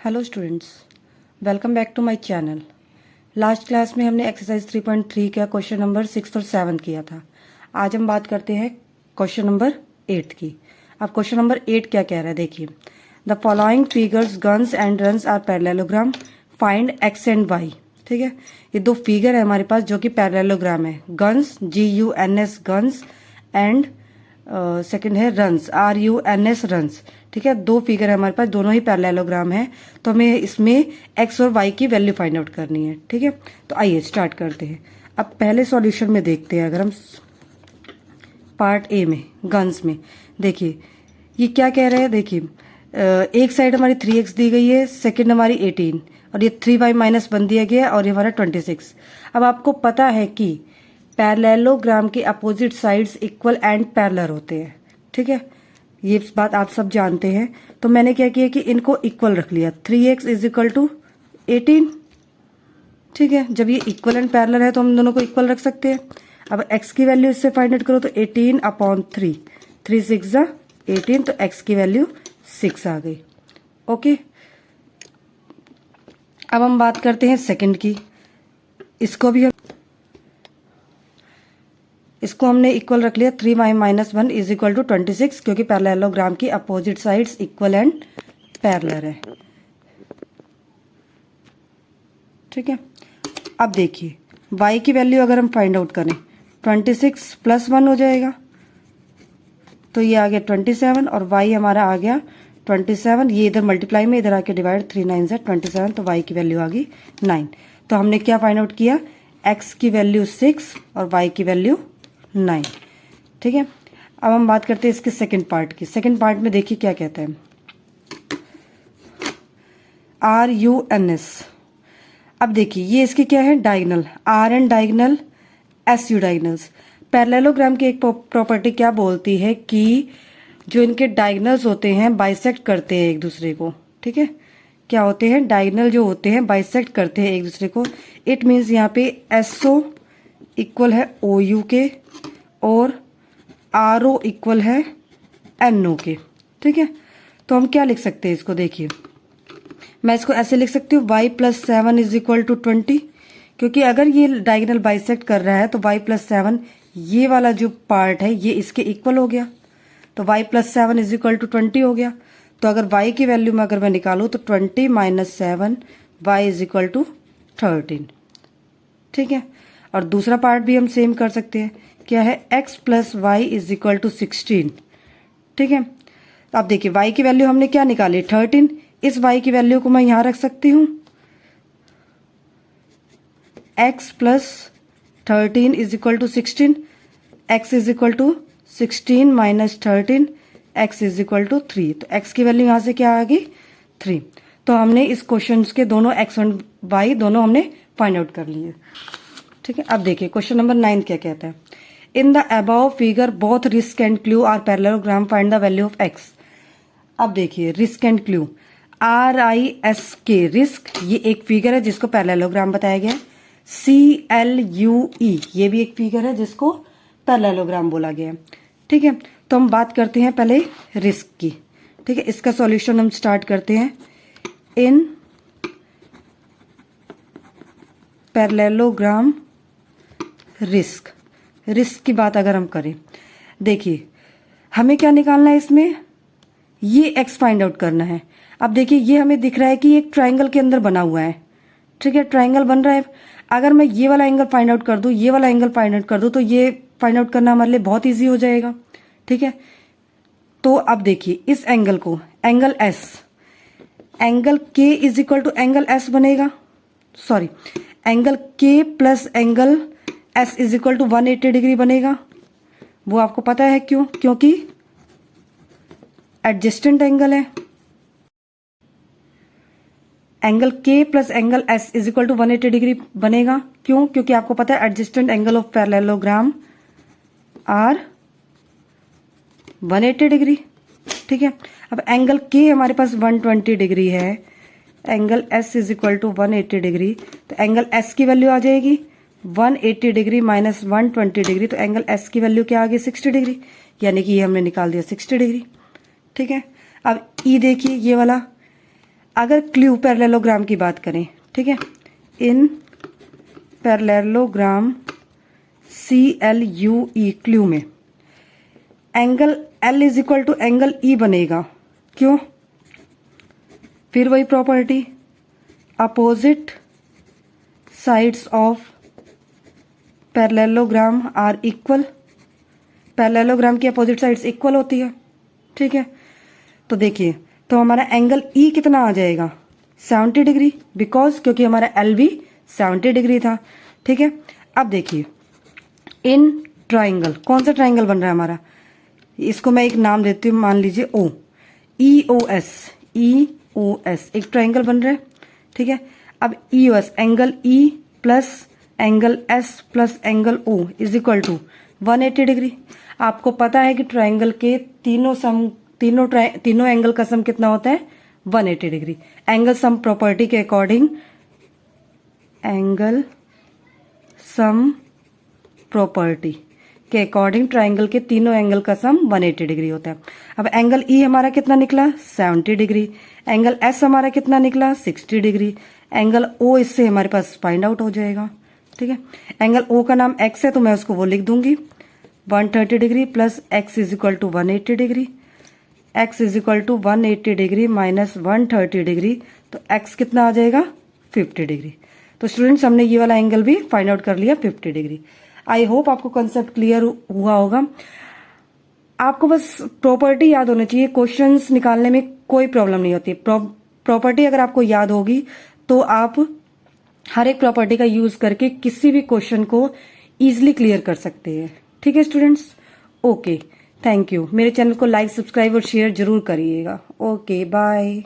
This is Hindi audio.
Hello students, welcome back to my channel. Last class में हमने एक्सरसाइज 3.3 का क्वेश्चन नंबर 6 और 7 किया था। आज हम बात करते हैं क्वेश्चन नंबर 8 की। अब क्वेश्चन नंबर 8 क्या कह रहा है, देखिए। The following figures guns and runs are parallelogram, find X and Y. ठीक है, ये दो फिगर है हमारे पास जो कि पैरेललोग्राम है। Guns GUNS guns and second है रन्स RUNS रन्स। ठीक है, दो फिगर है हमारे पास, दोनों ही पैरेललोग्राम है। तो हमें इसमें एक्स और वाई की वैल्यू फाइंड आउट करनी है। ठीक है, तो आइए स्टार्ट करते हैं। अब पहले सॉल्यूशन में देखते हैं। अगर हम पार्ट ए में गन्स में देखिए, ये क्या कह रहे हैं। देखिए, एक साइड हमारी 3x दी गई है, सेकंड हमारी 18 और ये 3y माइनस बन दिया गया और ये हमारा 26। अब आपको पता है कि पैरेललोग्राम के opposite sides equal and parallel होते हैं। ठीक है, ये बात आप सब जानते हैं। तो मैंने क्या किया कि इनको इक्वल रख लिया। 3x is equal to 18। ठीक है, जब ये इक्वल एंड पैरेलल है तो हम दोनों को इक्वल रख सकते हैं। अब x की वैल्यू इससे फाइंड आउट करो तो 18/3, 3 6 18, तो x की वैल्यू 6 आ गई। ओके, अब हम बात करते हैं सेकंड की। इसको हमने इक्वल रख लिया। 3y minus 1 is equal to 26, क्योंकि पैरेललोग्राम की opposite sides equal and parallel है। ठीक है, अब देखिए y की वैल्यू अगर हम फाइंड आउट करें 26 प्लस 1 हो जाएगा, तो ये आ गया 27 और y हमारा आ गया 27। ये इधर मल्टीप्लाई में इधर आके डिवाइड, 3 9 से 27, तो y की वैल्यू आ गई 9। तो हमने क्या फाइंड आउट किया, x की वैल्यू 6 और y की वैल्यू 9। ठीक है, अब हम बात करते हैं इसके सेकंड पार्ट की। सेकंड पार्ट में देखिए क्या कहता है, RUNS। अब देखिए ये इसके क्या है, diagonal, RN diagonal, SU diagonals. Parallelogram की एक प्रॉपर्टी क्या बोलती है कि जो इनके डायगोनल्स होते हैं बाइसेक्ट करते हैं एक दूसरे को। ठीक है, क्या होते हैं, डायगोनल जो होते हैं बाइसेक्ट करते हैं एक दूसरे को। इट मीन्स यहाँ पे SO इक्वल है OU के और RO इक्वल है NO के। ठीक है, तो हम क्या लिख सकते हैं इसको, देखिए मैं इसको ऐसे लिख सकती हूँ, y plus 7 is equal to 20, क्योंकि अगर ये डायगोनल बाइसेक्ट कर रहा है तो y प्लस 7 ये वाला जो पार्ट है ये इसके इक्वल हो गया, तो y plus 7 is equal to 20 हो गया। तो अगर y की वैल्यू में अगर मैं निकालूँ तो 20 minus 7 y is equal to 13। ठीक है, और दूसरा पार्ट भी हम सेम कर सकते हैं, क्या है, x plus Y is equal to 16। ठीक है, अब देखिए y की वैल्यू हमने क्या निकाली, 13। इस y की वैल्यू को मैं यहां रख सकती हूं, x plus 13 is equal to 16, x is equal to 16 minus 13, x is equal to 3। तो x की वैल्यू यहां से क्या आ गई, 3। तो हमने इस क्वेश्चन के दोनों x और y दोनों हमने फाइंड आउट कर लिए। ठीक है, अब देखिए क्वेश्चन नंबर 9 क्या कहता है, in the above figure both risk and clue are parallelogram, find the value of x। अब देखिए risk and clue, RISK risk, ये एक फिगर है जिसको पैरेललोग्राम बताया गया है। CLUE ये भी एक फिगर है जिसको पैरेललोग्राम बोला गया है। ठीक है, तो हम बात करते हैं पहले रिस्क की। ठीक है, इसका सॉल्यूशन हम स्टार्ट करते हैं। इन पैरेललोग्राम रिस्क, रिस्क की बात अगर हम करें, देखिए हमें क्या निकालना है इसमें, ये x फाइंड आउट करना है। अब देखिए ये हमें दिख रहा है कि एक ट्रायंगल के अंदर बना हुआ है। ठीक है, ट्रायंगल बन रहा है। अगर मैं ये वाला एंगल फाइंड आउट कर दूं, ये वाला एंगल फाइंड आउट कर दूं, तो ये फाइंड आउट करना हमारे लिए बहुत ईजी हो जाएगा। ठीक है, तो अब देखिए इस एंगल को, angle S, angle K is equal to angle S बनेगा, sorry angle K plus angle S is equal to 180 degree बनेगा। वो आपको पता है क्यों, क्योंकि एडजेस्टेंट एंगल है। Angle K plus angle S is equal to 180 degree बनेगा, क्यों, क्योंकि आपको पता है adjacent angle of parallelogram are 180 degree. ठीक है, अब एंगल K हमारे पास 120 डिग्री है, angle S is equal to 180 degree, तो एंगल S की वैल्यू आ जाएगी 180 डिग्री माइनस 120 डिग्री, तो एंगल S की वैल्यू क्या आ गई, 60 डिग्री, यानी कि ये हमने निकाल दिया 60 डिग्री। ठीक है, अब E देखिए ये वाला, अगर क्लू पैरेललोग्राम की बात करें, ठीक है, इन पैरेललोग्राम CLUE क्लू में angle L is equal to angle E बनेगा। क्यों? फिर वही property, opposite sides of parallelogram are equal. Parallelogram की अपोजिट साइड्स इक्वल होती है, ठीक है। तो देखिए, तो हमारा एंगल E कितना आ जाएगा? 70 डिग्री, बिकॉज क्योंकि हमारा L भी 70 डिग्री था, ठीक है। अब देखिए, इन ट्राइंगल, कौन सा ट्राइंगल बन रहा है हमारा? इसको मैं एक नाम देती हूँ, मान लीजिए O, EOS एक ट्राइंगल बन रहा है, ठीक है। अब EOS angle E plus angle S plus angle O is equal to 180 degree. आपको पता है कि ट्राइंगल के तीनों एंगल का सम कितना होता है? 180 डिग्री। एंगल सम प्रॉपर्टी के अकॉर्डिंग, एंगल सम प्रॉपर्टी के अकॉर्डिंग ट्राइंगल के तीनों एंगल का सम 180 डिग्री होता है। अब एंगल E हमारा कितना निकला? 70 डिग्री। एंगल S हमारा कितना निकला? 60 डिग्री। एंगल O इससे हमारे पास फाइंड आउट हो जाएगा, ठीक है। एंगल O का नाम X है, तो मैं उसको वो लिख दूंगी, 130 degree plus X is equal to 180 degree. X is equal to 180 degree minus 130 degree, तो X कितना आ जाएगा? 50 डिग्री। तो स्टूडेंट्स, हमने ये वाला एंगल भी फाइंड आउट कर लिया 50 डिग्री। आई होप आपको कंसेप्ट क्लियर हुआ होगा। आपको बस प्रॉपर्टी याद होनी चाहिए, क्वेश्चंस निकालने में कोई प्रॉब्लम नहीं होती। प्रॉपर्टी अगर आपको याद होगी तो आप हर एक प्रॉपर्टी का यूज करके किसी भी क्वेश्चन को इजीली क्लियर कर सकते हैं, ठीक है स्टूडेंट्स। Okay, thank you. मेरे चैनल को लाइक, सब्सक्राइब और शेयर जरूर करिएगा। Okay, bye.